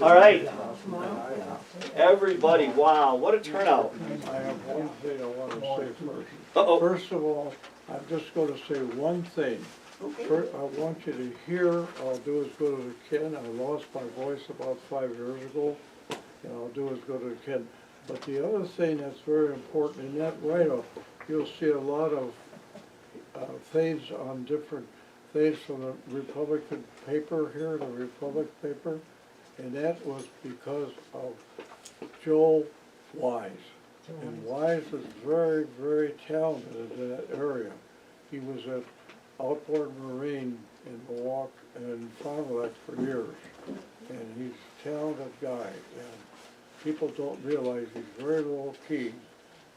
All right. Everybody, wow, what a turnout. I have one thing I want to say first. Uh-oh. First of all, I'm just going to say one thing. First, I want you to hear, I'll do is go to the Ken. I lost my voice about 5 years ago, and I'll do is go to the Ken. But the other thing that's very important in that write-up, you'll see a lot of things on different things from the Republican paper here, the Republic paper, and that was because of Joe Wise. And Wise is very, very talented in that area. He was at Outboard Marine in Milwaukee and Fond du Lac for years. And he's a talented guy. And people don't realize he's very low key,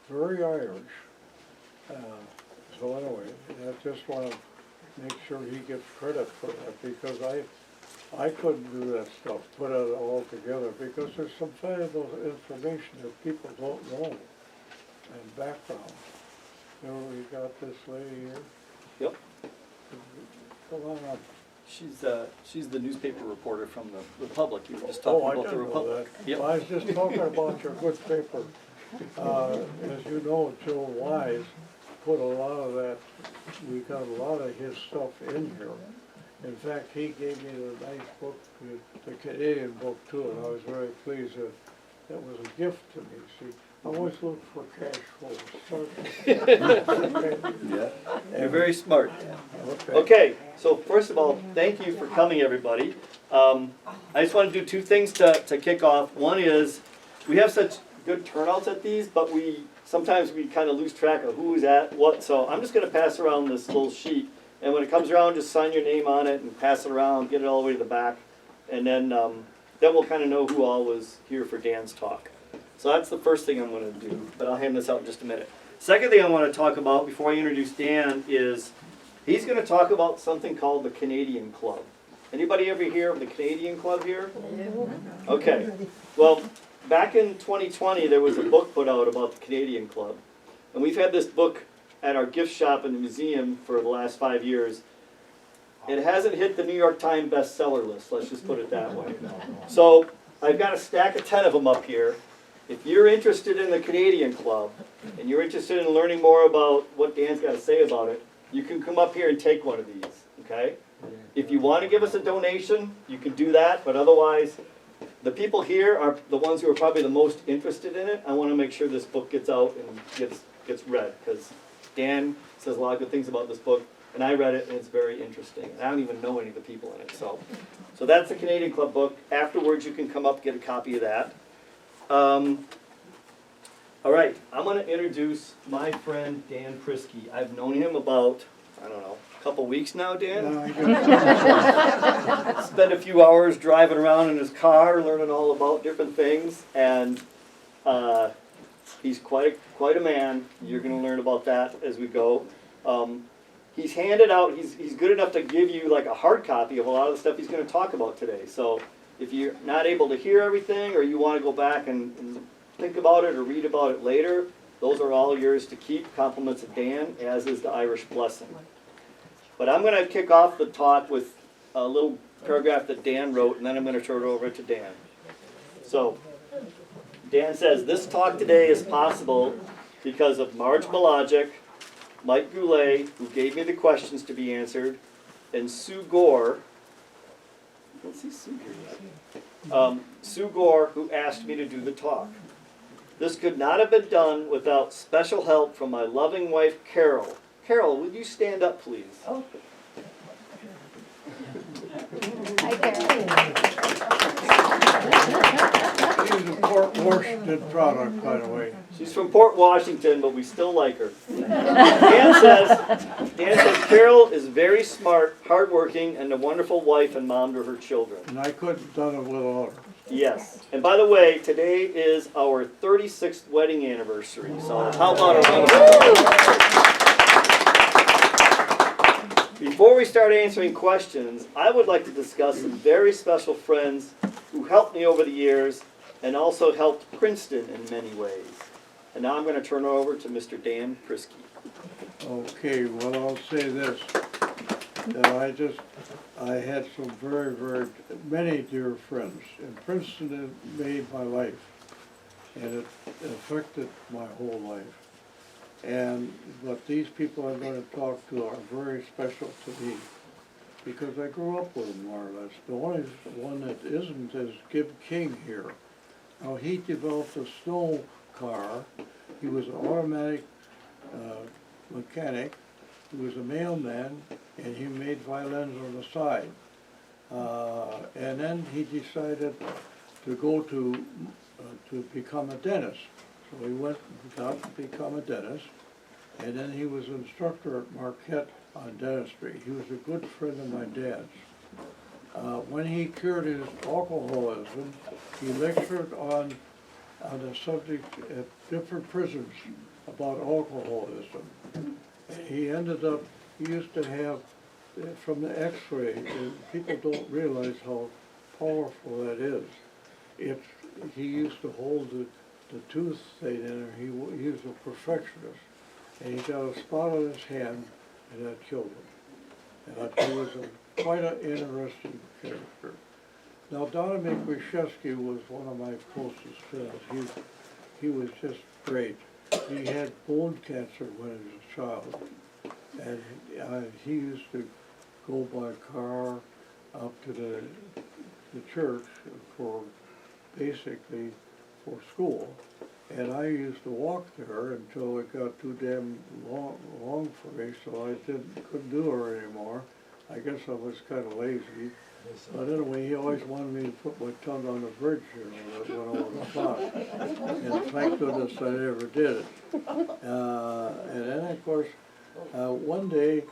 very Irish. So anyway, I just want to make sure he gets credit for that, because I couldn't do that stuff, put it all together, because there's some valuable information that people don't know and background. You know, we got this lady here. Yep. Come on up. She's the newspaper reporter from the Republic. You were just talking I about the didn't know Republic. that. Yep. I was just talking about your good paper. As you know, Joe Wise put a lot of that, we got a lot of his stuff in here. In fact, he gave me the nice book, the Canadian book too, and I was very pleased that that was a gift to me. See, I always look for cash flow. Yeah. You're very smart. Okay. Okay, so first of all, thank you for coming, everybody. I just want to do two things to kick off. One is, we have such good turnouts at these, but sometimes we kind of lose track of who is at what, so I'm just going to pass around this little sheet, and when it comes around, just sign your name on it and pass it around, get it all the way to the back, and then we'll kind of know who all was here for Dan's talk. So that's the first thing I'm going to do, but I'll hand this out in just a minute. Second thing I want to talk about before I introduce Dan is, he's going to talk about something called the Canadian Club. Anybody ever hear of the Canadian Club here? Okay, well, back in 2020, there was a book put out about the Canadian Club. And we've had this book at our gift shop in the museum for the last 5 years. It hasn't hit the New York Times bestseller list, let's just put it that way. So I've got a stack of 10 of them up here. If you're interested in the Canadian Club, and you're interested in learning more about what Dan's got to say about it, you can come up here and take one of these, okay? If you want to give us a donation, you can do that, but otherwise, the people here are the ones who are probably the most interested in it. I want to make sure this book gets out and gets read, because Dan says a lot of good things about this book, and I read it, and it's very interesting. And I don't even know any of the people in it. So that's the Canadian Club book. Afterwards, you can come up and get a copy of that. All right, I'm going to introduce my friend Dan Priske. I've known him about, I don't know, a couple weeks now, Dan? Spent a few hours driving around in his car, learning all about different things, and he's quite a man. You're going to learn about that as we go. He's handed out, he's good enough to give you like a hard copy of a lot of the stuff he's going to talk about today. So if you're not able to hear everything, or you want to go back and think about it or read about it later, those are all yours to keep. Compliments of Dan, as is the Irish blessing. But I'm going to kick off the talk with a little paragraph that Dan wrote, and then I'm going to turn it over to Dan. So, Dan says, this talk today is possible because of Marge Balajic, Mike Goulet, who gave me the questions to be answered, and Sue Gore. I don't see Sue here yet. Sue Gore, who asked me to do the talk. This could not have been done without special help from my loving wife, Carol. Carol, would you stand up, please? Oh. Hi, Carol. She's a Port Washington product, by the way. She's from Port Washington, but we still like her. Dan says, Carol is very smart, hardworking, and a wonderful wife and mom to her children. And I couldn't have done it without her. Yes. And by the way, today is our 36th wedding anniversary. So how about a round of applause? Before we start answering questions, I would like to discuss some very special friends who helped me over the years and also helped Princeton in many ways. And now I'm going to turn it over to Mr. Dan Priske. Okay, well, I'll say this, that I had some many dear friends, and Princeton had made my life, and it affected my whole life. But these people I'm gonna talk to are very special to me, because I grew up with them more or less. The only one that isn't is Gib King here. Now, he developed a snow car. He was an automatic mechanic. He was a mailman, and he made violins on the side. And then he decided to go to become a dentist. So he went and got to become a dentist, and then he was an instructor at Marquette on dentistry. He was a good friend of my dad's. When he cured his alcoholism, he lectured on the subject at different prisons about alcoholism. And he ended up, he used to have, from the x-ray, and people don't realize how powerful that is. He used to hold the tooth thing in there. He was a perfectionist. And he got a spot on his hand, and that killed him. He was quite an interesting character. Now, Donovan Krzyzewski was one of my closest friends. He was just great. He had bone cancer when he was a child, and he used to go by car up to the church for basically for school, and I used to walk there until it got too damn long for me, so I couldn't do it anymore. I guess I was kind of lazy. But anyway, he always wanted me to put my tongue on the bridge, when I was a clock. And thank goodness I never did it. And then, of course, one day,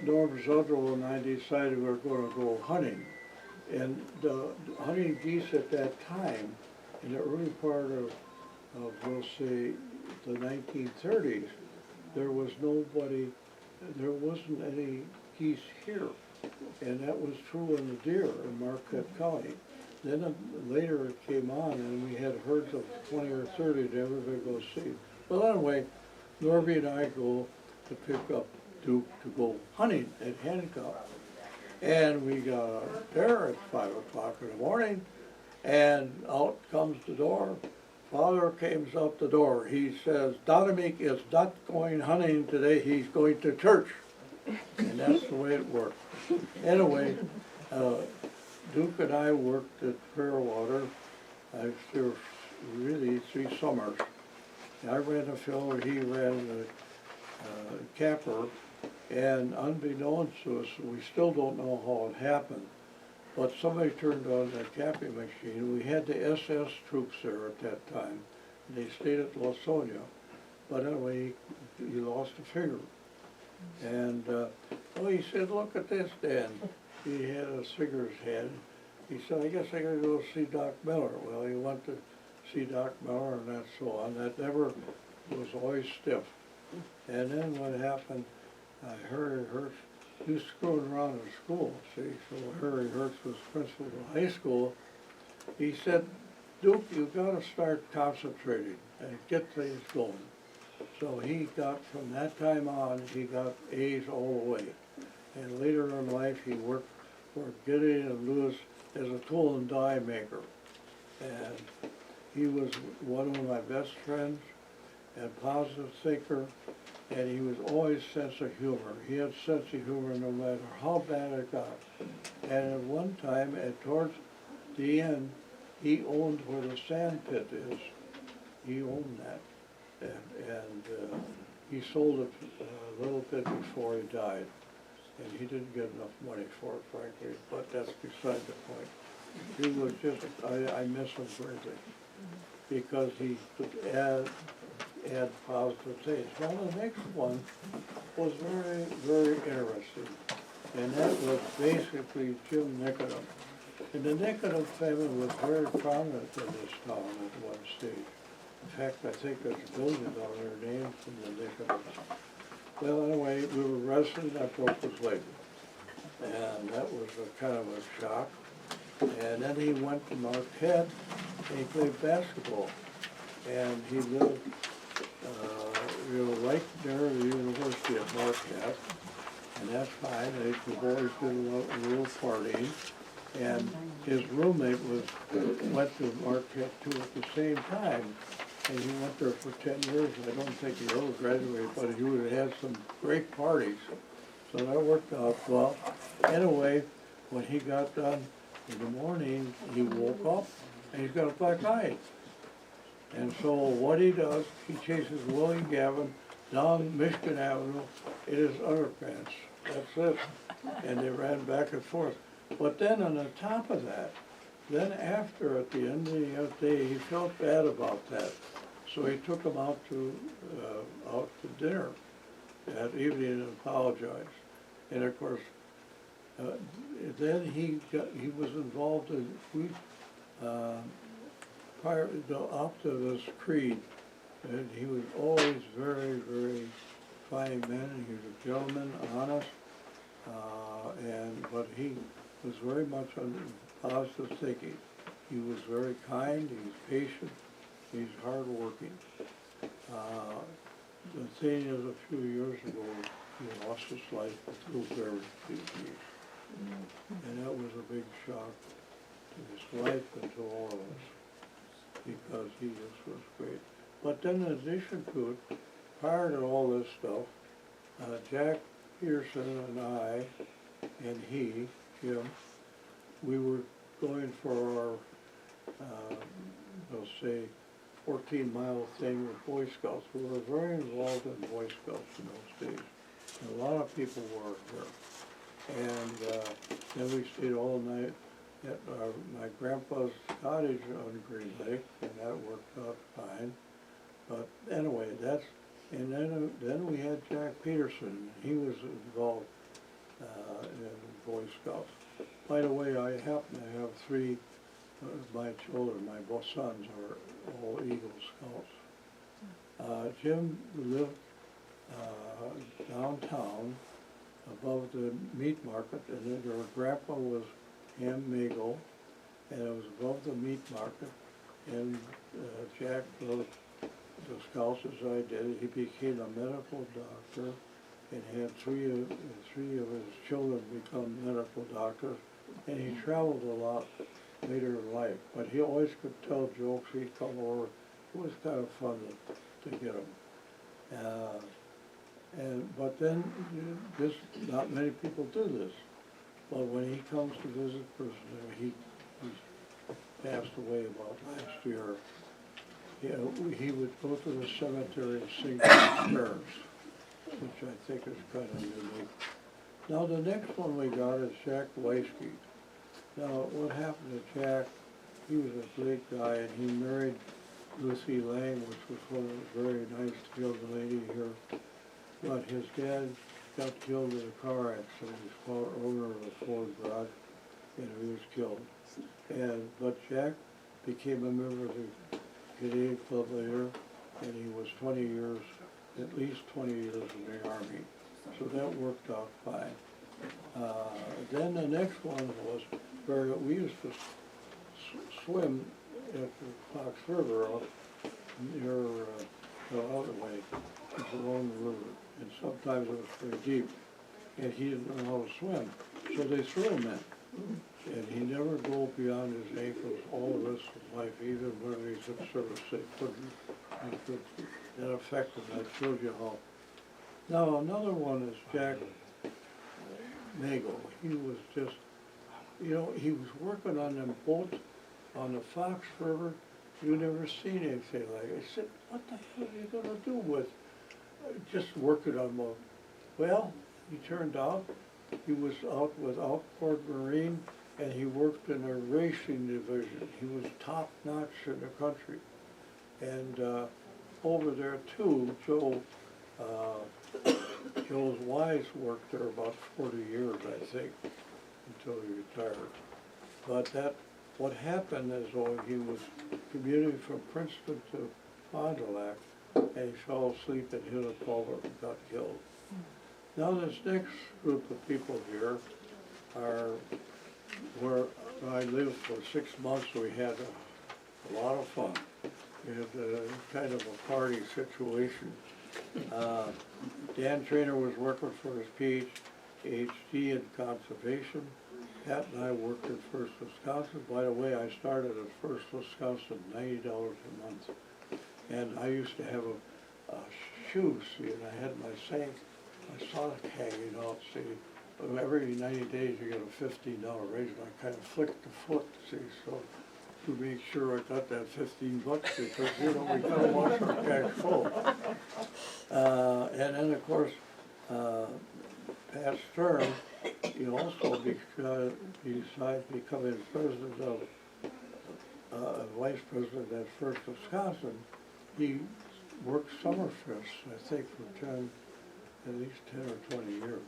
Norm Zudrell and I decided we were going to go hunting. And hunting geese at that time, in the early part of we'll say, the 1930s, there wasn't any geese here. And that was true in the deer in Marquette County. Then later it came on, and we had herds of 20 or 30 that everybody go see. Well, anyway, Norby and I go to pick up Duke to go hunting at Hancock. And we got out there at 5 o'clock in the morning, and out comes the door. Father comes out the door. He says, Donovan is not going hunting today, he's going to church. And that's the way it worked. Anyway, Duke and I worked at Fairwater. I was there really 3 summers. I ran the field, he ran the capper, and unbeknownst to us, we still don't know how it happened, but somebody turned on the capping machine. We had the SS troops there at that time, and they stayed at Lawsonia. But anyway, he lost a finger. And he said, look at this, Dan. He had a cigarette head. He said, I guess I gotta go see Doc Miller. Well, he went to see Doc Miller and that's so on. That never was always stiff. And then what happened, Harry Hertz, he was screwing around in school, see. So Harry Hertz was principal of high school. He said, Duke, you've got to start concentrating and get things going. So he got, from that time on, he got A's all the way. And later in life, he worked for Gideon and Lewis as a tool and die maker. And he was one of my best friends, and positive thinker, and he was always sense of humor. He had sense of humor no matter how bad it got. And at one time, towards the end, he owned where the sand pit is. He owned that. And he sold it a little bit before he died, and he didn't get enough money for it, frankly, but that's beside the point. He was just, I miss him greatly, because he could add positive things. Well, the next one was very, very interesting, and that was basically Jim Nickendam. And the Nickendam family was very prominent in this town at one stage. In fact, I think there's a building down there named from the Nickendams. Well, anyway, we were wrestling, I broke his leg. And that was a kind of a shock. And then he went to Marquette, and he played basketball. And he lived, right near the University of Marquette. and that's fine, the boys did a little partying, and his roommate went to Marquette too at the same time, and he went there for 10 years, I don't think he ever graduated, but he would have had some great parties, so that worked out well. Anyway, when he got done in the morning, he woke up, and he's got a black eye. And so what he does, he chases Willie Gavin down Michigan Avenue in his underpants. That's it. And they ran back and forth. But then on the top of that, then after, at the end of the day, he felt bad about that. So he took him out to dinner that evening and apologized. And of course, then he was involved in, prior up to this creed, and he was always very, very fine man. He was a gentleman, honest, but he was very much under positive thinking. He was very kind, he was patient, he's hardworking. The thing is, a few years ago, he lost his life with blueberry disease, and that was a big shock to his wife and to all of us, because he just was great. But then in addition to it, prior to all this stuff, Jack Peterson and I, and he, Jim, we were going for our, let's say, 14-mile thing with Boy Scouts. We were very involved in Boy Scouts in those days. And a lot of people were here. And then we stayed all night at my grandpa's cottage on Green Lake, and that worked out fine. But anyway, and then we had Jack Peterson. He was involved in Boy Scouts. By the way, I happen to have three of my children, my both sons are all Eagle Scouts. Jim lived downtown above the meat market, and then their grandpa was Ham Magle, and it was above the meat market, and Jack loved the Scouts as I did. He became a medical doctor and had three of his children become medical doctors, and he traveled a lot later in life, but he always could tell jokes. He'd come over. It was kind of fun to get him. But then, not many people do this. But when he comes to visit personally, he's passed away about last year. He would go to the cemetery and sing prayers, which I think is kind of unique. Now the next one we got is Jack Leisky. Now what happened to Jack, he was a great guy, and he married Lucy Lang, which was one of the very nice young lady here. But his dad got killed in a car accident. He was owner of a Ford garage, and he was killed. But Jack became a member of the Canadian Club later, and he was 20 years, at least 20 years in the Army. So that worked out fine. Then the next one was we used to swim at the Fox River up near the other way, along the river, and sometimes it was pretty deep, and he didn't know how to swim, so they threw him in, and he never go beyond his ankles all the rest of life, even when he's in service. That affected him. That shows you how. Now another one is Jack Nagle. He was just, he was working on them boats on the Fox River. You never seen anything like it. I said, what the hell are you going to do with just working on them? Well, he turned out he was out with Outport Marine, and he worked in a racing division. He was top notch in the country. And over there too, Joe's wives worked there about 40 years, I think, until he retired. But what happened is, he was commuting from Princeton to Fond du Lac, and he fell asleep and hit a culvert and got killed. Now this next group of people here are where I lived for 6 months. We had a lot of fun. We had kind of a party situation. Dan Trainer was working for his peach. PhD in conservation. Pat and I worked at First Wisconsin. By the way, I started at First Wisconsin, $90 a month. And I used to have a shoe, see, and I had my Sonic hanging out, see. Every 90 days you get a $15 raise, and I kind of flicked the foot, see, so to make sure I got that 15 bucks, because, you know, we gotta watch our cash flow. And then, of course, Pat Stern, he also, besides becoming president of, vice president at First Wisconsin, he worked Summerfest, I think, for at least 10 or 20 years.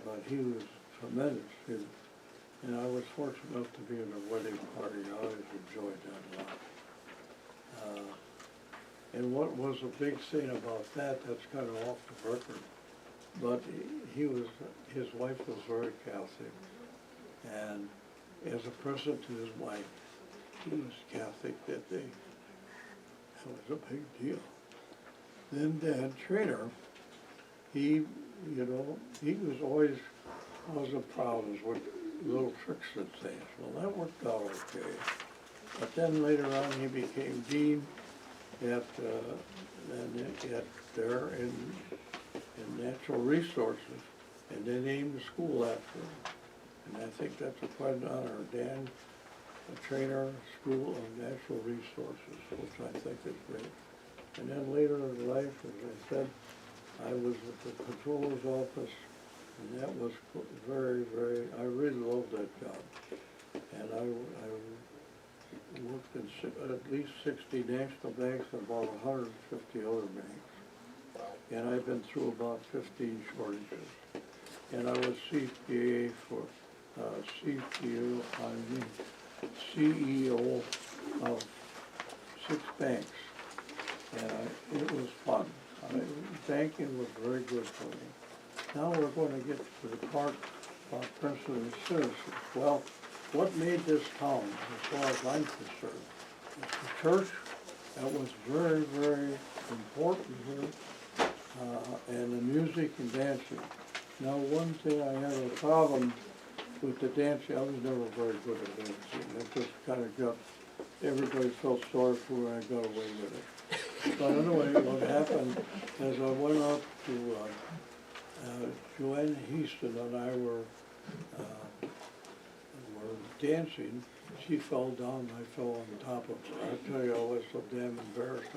But he was tremendous, and I was fortunate enough to be in a wedding party. I always enjoyed that a lot. And what was a big thing about that, that's kind of off the record, but his wife was very Catholic, and as a present to his wife, he was Catholic that was a big deal. Then Dan Trainer, he was always causing problems with little tricks and things. Well, that worked out okay. But then later on, he became dean at there in natural resources, and they named the school after him. And I think that's quite an honor. Dan Trainer School of Natural Resources, which I think is great. And then later in life, as I said, I was at the controller's office, and that was very, very, I really loved that job. And I worked in at least 60 national banks and about 150 other banks. And I've been through about 15 shortages. And I was CPA for, CEO of 6 banks. And it was fun. Banking was very good for me. Now we're going to get to the part about Princeton and citizens. Well, what made this town, as far as I'm concerned, is the church. That was very, very important here, and the music and dancing. Now, one thing I had a problem with the dancing, I was never very good at dancing. It just kind of got, everybody felt sorry for me, I got away with it. But anyway, what happened is I went up to Joanne Heaston and I were dancing. She fell down, I fell on top of her. I tell you, I was so damn embarrassed.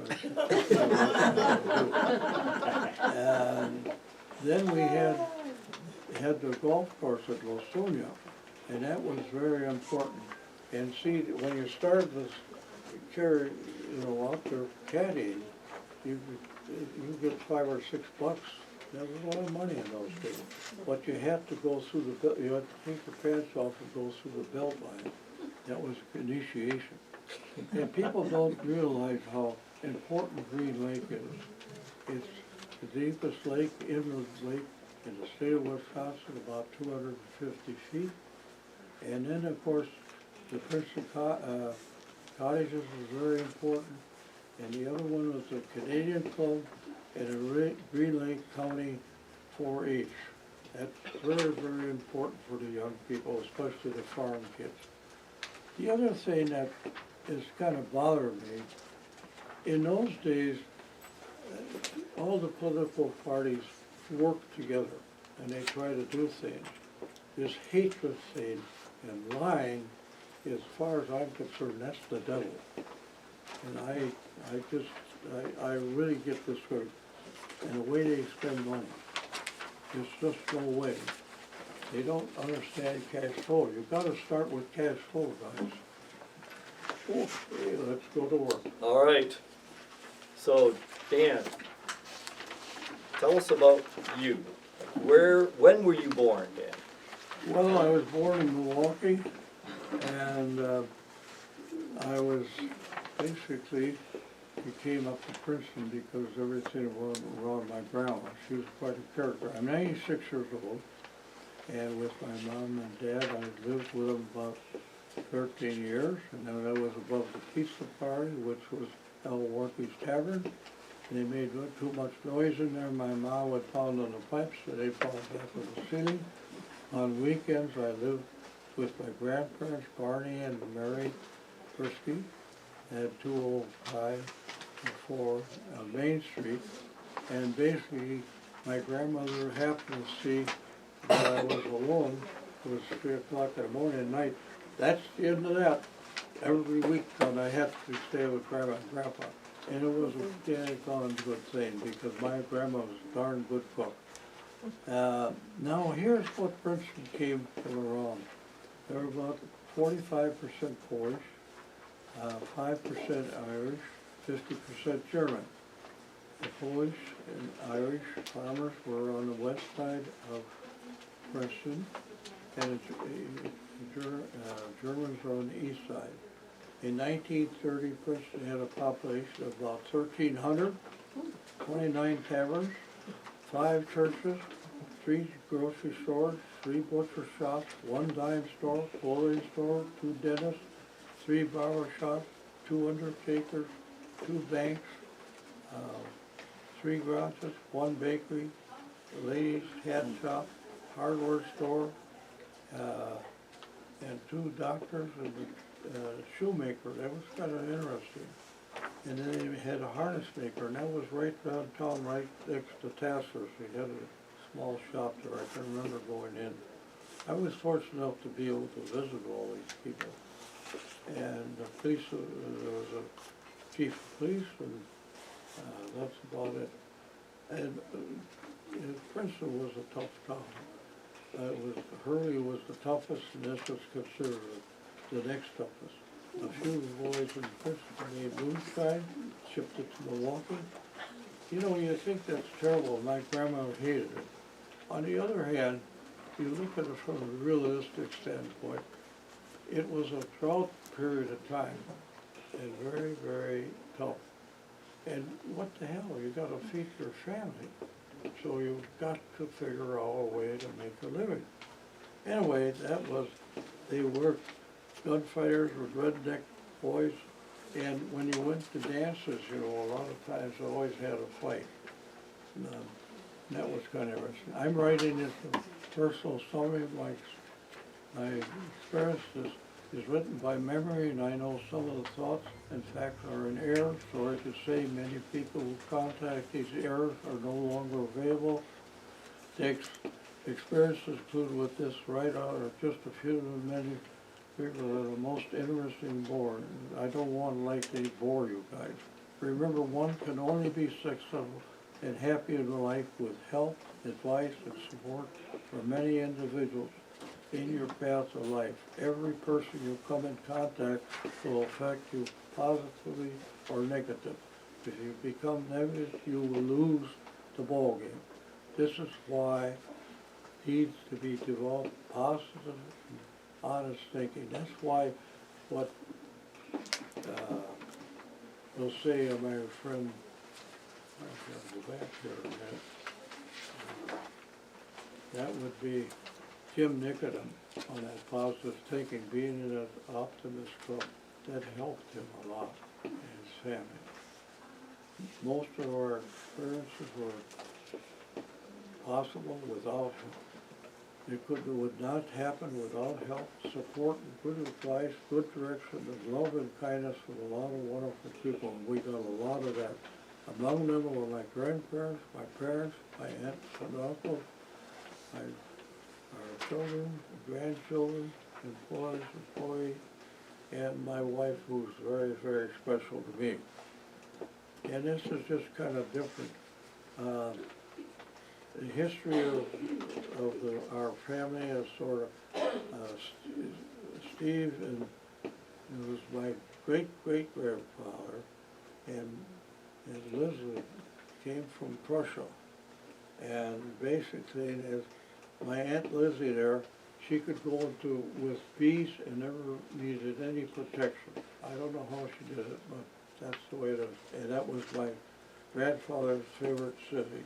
And then we had the golf course at Losunia, and that was very important. And see, when you start this carry, out there caddying, you get $5 or $6. There was a lot of money in those days. But you had to go through the belt, you had to take your pants off and go through the belt line. That was initiation. And people don't realize how important Green Lake is. It's the deepest lake, inland lake in the state of Wisconsin, about 250 feet. And then, of course, the Priske cottages was very important. And the other one was the Canadian Club and the Green Lake County 4-H. That's very, very important for the young people, especially the farm kids. The other thing that is kind of bothered me, in those days, all the political parties worked together and they try to do things. This hatred thing and lying, as far as I'm concerned, that's the devil. And I really get this sort of, and the way they spend money, there's just no way. They don't understand cash flow. You've got to start with cash flow, guys. Okay, let's go to work. All right. So, Dan, tell us about you. When were you born, Dan? Well, I was born in Milwaukee, and I was basically, we came up to Princeton because everything around my grandma. She was quite a character. I'm 96 years old, and with my mom and dad, I lived with them about 13 years, and then I was above the pizza party, which was Al Warkey's Tavern, They made too much noise in there. My mom would pound on the pipes, so they'd fall back to the ceiling. On weekends, I lived with my grandparents, Barney and Mary Priske. I had 205 and 4 on Main Street. And basically, my grandmother happened to see that I was alone. It was 3 o'clock in the morning at night. That's the end of that. Every weekend I had to stay with Grandma and Grandpa. And it was a daggone good thing because my grandma was a darn good cook. Now here's what Princeton came from around. There were about 45% Polish, 5% Irish, 50% German. The Polish and Irish farmers were on the west side of Princeton, and the Germans were on the east side. In 1930, Princeton had a population of about 1,300, 29 taverns, 5 churches, 3 grocery stores, 3 butcher shops, 1 dime store, clothing store, 2 dentists, 3 barber shops, 2 undertakers, 2 banks, 3 garages, 1 bakery, a ladies' hat shop, hardware store, and 2 doctors and a shoemaker. That was kind of interesting. And then they had a harness maker, and that was right downtown, right next to Tasser's. We had a small shop there. I can remember going in. I was fortunate enough to be able to visit all these people. And the police, there was a chief of police, and that's about it. And Princeton was a tough town. Hurley was the toughest, and this was considered the next toughest. A few of the boys in Princeton made moonshine, shipped it to Milwaukee. You know, you think that's terrible. My grandma hated it. On the other hand, you look at it from a realistic standpoint, it was a drought period of time, and very, very tough. And what the hell, you gotta feed your family. So you've got to figure out a way to make a living. Anyway, they worked, gunfighters with redneck boys, and when you went to dances, you know, a lot of times they always had a fight. And, that was kind of interesting. I'm writing this personal summary of my experiences is written by memory, and I know some of the thoughts, in fact, are in error. So I could say many people who contact these errors are no longer available. The experiences included with this write-out are just a few of the many people that are most interesting born. I don't want to likely bore you guys. Remember, one can only be successful and happy in life with help, advice, and support from many individuals in your path of life. Every person you come in contact will affect you positively or negatively. If you become negative, you will lose the ball game. This is why needs to be developed positive and honest thinking. That's why what they'll say of my friend, I gotta go back here a minute. That would be Jim Nicodem on that positive thinking, being in an optimist club. That helped him a lot and his family. Most of our experiences were possible without help. It would not happen without help, support, and good advice, good direction, and love and kindness from a lot of wonderful people. And we got a lot of that. Among them were my grandparents, my parents, my aunts and uncles, our children, grandchildren, employees, and my wife, who's very, very special to me. And this is just kind of different. The history of our family is sort of Steve, and it was my great-great-grandfather, and Elizabeth came from Prussia. And basically, as my Aunt Lizzie there, she could go into with peace and never needed any protection. I don't know how she did it, but that's the way it is. And that was my grandfather's favorite city.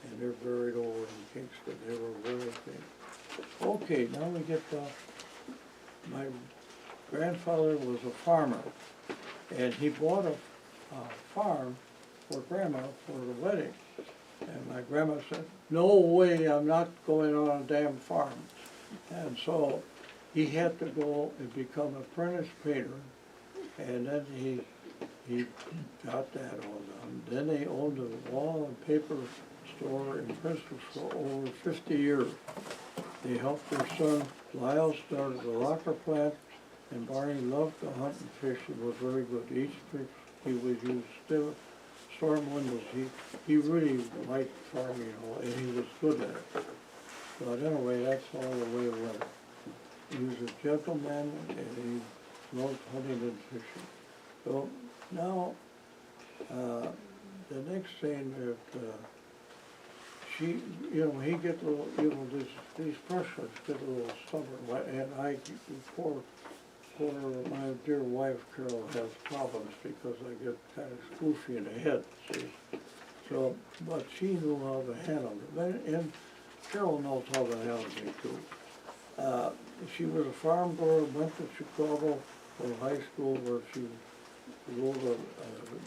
And they're buried over in Kingston. They were very famous. Okay, now we get to, my grandfather was a farmer, and he bought a farm for grandma for the wedding. And my grandma said, no way, I'm not going on a damn farm. And so he had to go and become an apprentice painter, and then he got that all done. Then they owned a wall and paper store in Priske for over 50 years. They helped their son, Lyle, started the locker plant, and Barney loved to hunt and fish and was very good. Each trip he would use storm windows. He really liked farming, and he was good at it. But anyway, that's all the way it went. He was a gentleman, and he loved hunting and fishing. So now, the next thing that she, he get a little, these Prussians get a little stubborn, and poor my dear wife Carol has problems because I get kind of spoofy in the head, see. So, but she knew how to handle it, and Carol knows how to handle me too. She was a farm girl, went to Chicago for high school where she wrote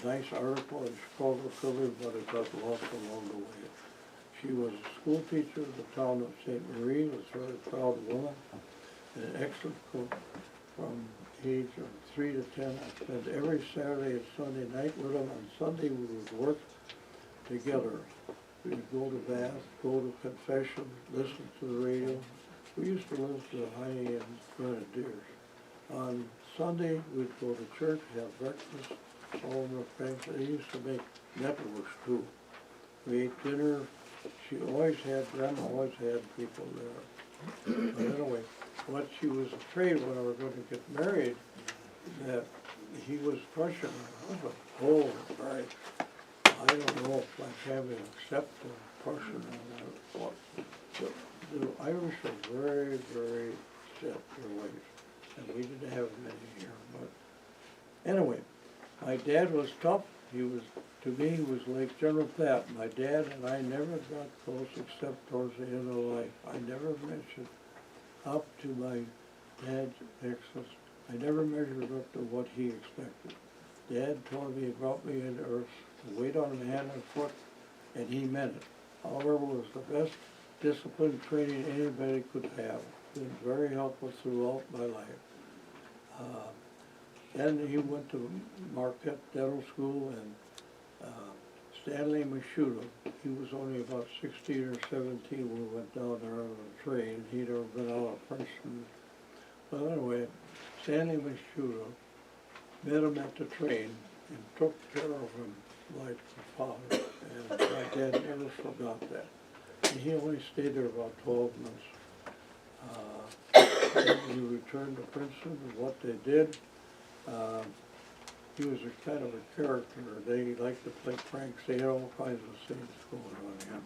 a nice article in Chicago Tribune, but it got lost along the way. She was a school teacher in the town of St. Marie, was a very proud woman, and an excellent cook. From age of 3 to 10, I spent every Saturday and Sunday night with them. On Sunday, we would work together. We'd go to Bath, go to confession, listen to the radio. We used to listen to the high-end Grenadiers. On Sunday, we'd go to church, have breakfast, all of our friends. They used to make networks too. We ate dinner. Grandma always had people there. But anyway, what she was afraid when I was going to get married, that he was Prussian. I was like, oh, right. I don't know if my family will accept the Prussian. The Irish are very, very set their ways, and we didn't have many here. But anyway, my dad was tough. To me, he was like General Pat. My dad and I never got close except towards the end of life. I never mentioned up to my dad's excellence. I never measured up to what he expected. Dad told me he brought me into earth to wait on him hand and foot, and he meant it. However, it was the best discipline training anybody could have. Been very helpful throughout my life. Then he went to Marquette Dental School, and Stanley Mashuda, he was only about 16 or 17 when we went down there on a train. He'd never been out of Princeton. But anyway, Stanley Mashuda met him at the train and took care of him like a father. And my dad never forgot that. And he only stayed there about 12 months. Then he returned to Princeton, and what they did, he was a kind of a character. They liked to play pranks. They had all kinds of things going on him.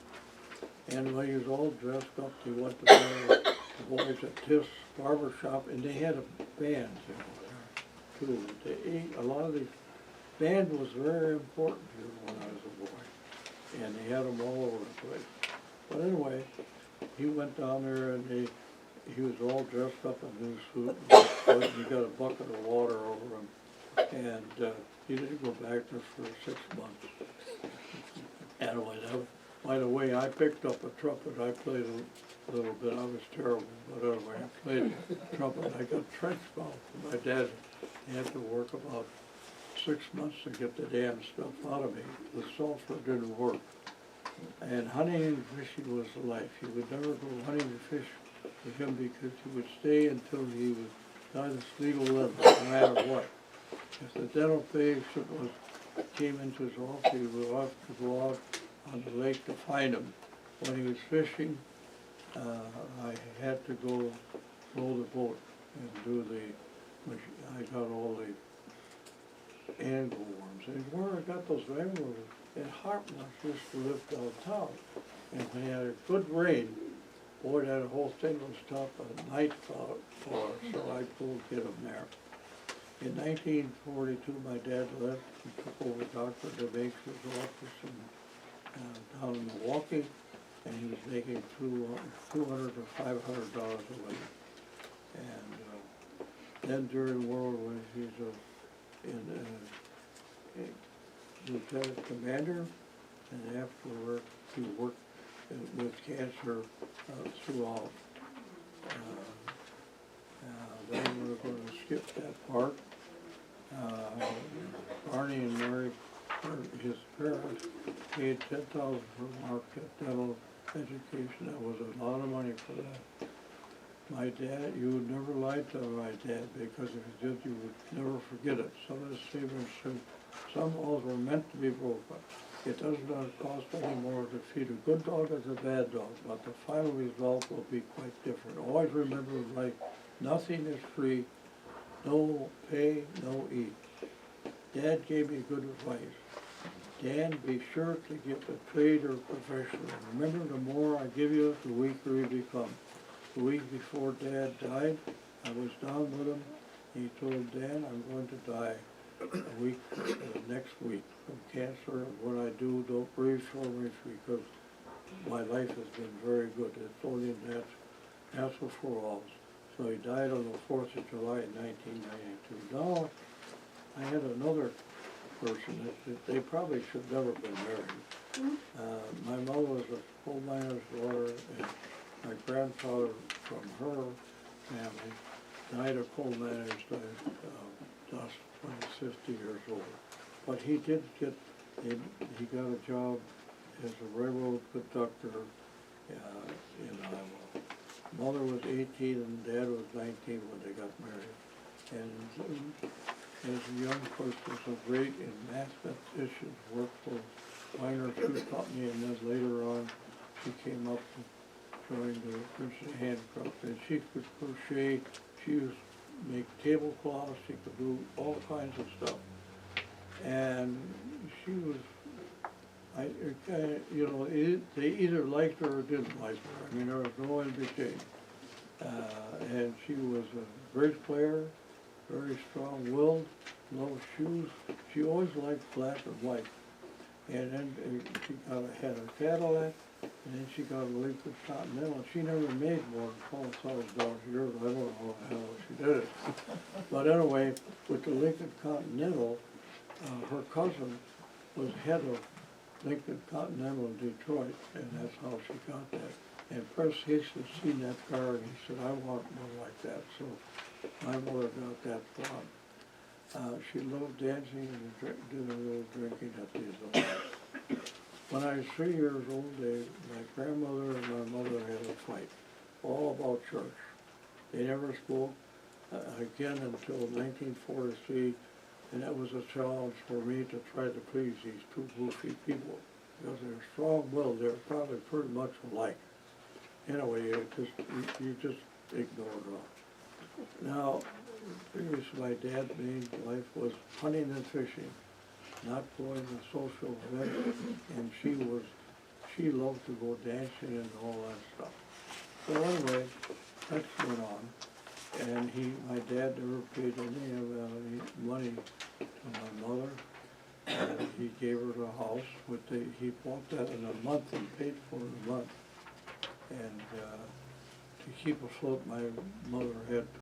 And when he was all dressed up, he went to the boys at Tiff's barber shop, and they had a band there too. A lot of these band was very important here when I was a boy, and they had them all over the place. But anyway, he went down there, and he was all dressed up in his suit, and he got a bucket of water over him. And he didn't go back there for 6 months. Anyway, by the way, I picked up a trumpet. I played a little bit. I was terrible, but anyway, I played trumpet. I got trench mouth. My dad had to work about 6 months to get the damn stuff out of me. The sulfur didn't work. And hunting and fishing was the life. He would never go hunting and fish with him because he would stay until he was got his legal limit, no matter what. If the dental patient came into his office, he would have to go out on the lake to find him. When he was fishing, I had to go row the boat and do I got all the angleworms. And where I got those angleworms, in Hartman, I used to live downtown. And when he had a good rain, boy, that whole thing was tough, a night cloud for us, so I'd go get him there. In 1942, my dad left and took over Dr. DeMake's office down in Milwaukee, and he was making $200 to $500 a week. And then during World War, lieutenant commander, and afterward he worked with cancer throughout. Then we're going to skip that part. Barney and Mary, his parents, paid $10,000 for Marquette dental education. That was a lot of money for that. My dad, you would never lie to my dad, because if you did, you would never forget it. Some of the savings, some laws were meant to be broke, but it does not cost any more to feed a good dog as a bad dog, but the final result will be quite different. Always remember, like, nothing is free, no pay, no eat. Dad gave me good advice. Dan, be sure to get a trade or profession. Remember, the more I give you, the weaker you become. The week before Dad died, I was down with him. He told Dan, I'm going to die next week from cancer. And what I do, don't breathe for me, because my life has been very good. It's only natural for all. So he died on the 4th of July in 1992. Now, I had another person that they probably should never have been married. My mother was a coal miner's daughter, and my grandfather from her family died of coal miners, just when he was 50 years old. But he did get, he got a job as a railroad conductor in Iowa. Mother was 18 and Dad was 19 when they got married. And as a young person, was great in mathematicians, worked for minor shoe company, and then later on she came up and joined the Priske handcraft. And she could crochet, she used to make tablecloths, she could do all kinds of stuff. And she was, they either liked her or didn't like her. I mean, there was no in between. And she was a great player, very strong-willed, no shoes. She always liked black and white. And then she had a Cadillac, and then she got a Lincoln Continental. She never made more than $12,000 a year. I don't know how the hell she did it. But anyway, with the Lincoln Continental, her cousin was head of Lincoln Continental in Detroit, and that's how she got that. And Priske had seen that car, and he said, I want one like that. So my mother got that from. She loved dancing and doing a little drinking at these old. When I was 3 years old, my grandmother and my mother had a fight, all about church. They never spoke again until 1943, and that was a challenge for me to try to please these two goofy people, because they were strong-willed. They were probably pretty much alike. Anyway, you just ignore it all. Now, my dad's main life was hunting and fishing, not going to social events, and she loved to go dancing and all that stuff. So anyway, that went on, and my dad never paid any money to my mother. He gave her the house, but he bought that in a month and paid for it a month. And to keep afloat, my mother had